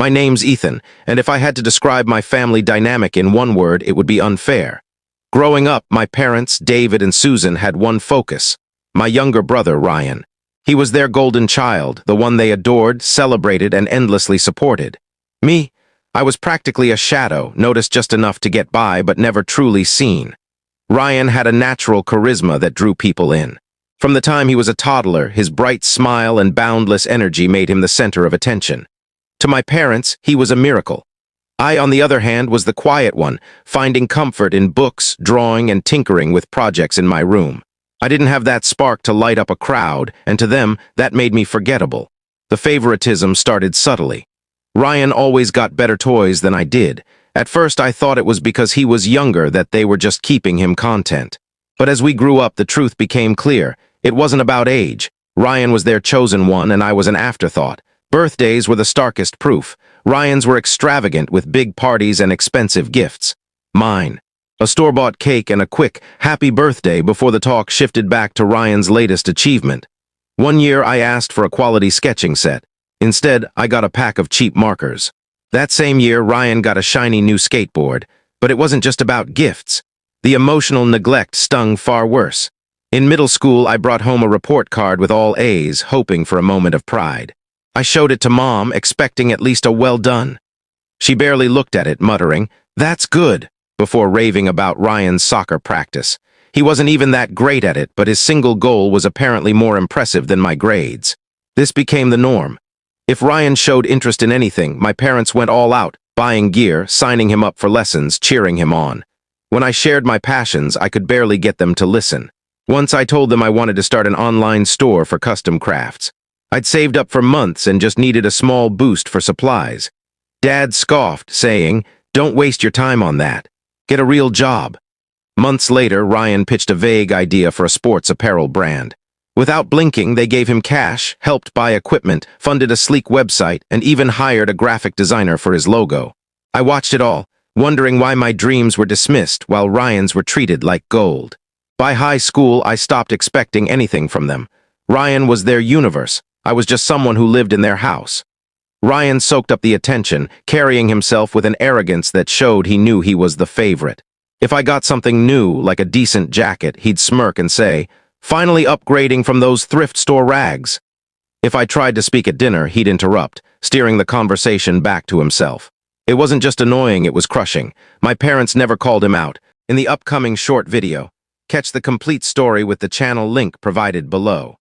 My name's Ethan, and if I had to describe my family dynamic in one word, it would be unfair. Growing up, my parents, David and Susan, had one focus: my younger brother, Ryan. He was their golden child, the one they adored, celebrated, and endlessly supported. Me, I was practically a shadow, noticed just enough to get by, but never truly seen. Ryan had a natural charisma that drew people in. From the time he was a toddler, his bright smile and boundless energy made him the center of attention. To my parents, he was a miracle. I, on the other hand, was the quiet one, finding comfort in books, drawing, and tinkering with projects in my room. I didn't have that spark to light up a crowd, and to them, that made me forgettable. The favoritism started subtly. Ryan always got better toys than I did. At first, I thought it was because he was younger that they were just keeping him content. But as we grew up, the truth became clear. It wasn't about age. Ryan was their chosen one, and I was an afterthought. Birthdays were the starkest proof. Ryan's were extravagant with big parties and expensive gifts. Mine, a store-bought cake and a quick, happy birthday before the talk shifted back to Ryan's latest achievement. One year, I asked for a quality sketching set. Instead, I got a pack of cheap markers. That same year, Ryan got a shiny new skateboard. But it wasn't just about gifts. The emotional neglect stung far worse. In middle school, I brought home a report card with all A's, hoping for a moment of pride. I showed it to Mom, expecting at least a well done. She barely looked at it, muttering, "That's good," before raving about Ryan's soccer practice. He wasn't even that great at it, but his single goal was apparently more impressive than my grades. This became the norm. If Ryan showed interest in anything, my parents went all out, buying gear, signing him up for lessons, cheering him on. When I shared my passions, I could barely get them to listen. Once I told them I wanted to start an online store for custom crafts. I'd saved up for months and just needed a small boost for supplies. Dad scoffed, saying, "Don't waste your time on that. Get a real job." Months later, Ryan pitched a vague idea for a sports apparel brand. Without blinking, they gave him cash, helped buy equipment, funded a sleek website, and even hired a graphic designer for his logo. I watched it all, wondering why my dreams were dismissed while Ryan's were treated like gold. By high school, I stopped expecting anything from them. Ryan was their universe. I was just someone who lived in their house. Ryan soaked up the attention, carrying himself with an arrogance that showed he knew he was the favorite. If I got something new, like a decent jacket, he'd smirk and say, "Finally upgrading from those thrift store rags." If I tried to speak at dinner, he'd interrupt, steering the conversation back to himself. It wasn't just annoying, it was crushing. My parents never called him out. In the upcoming short video, catch the complete story with the channel link provided below.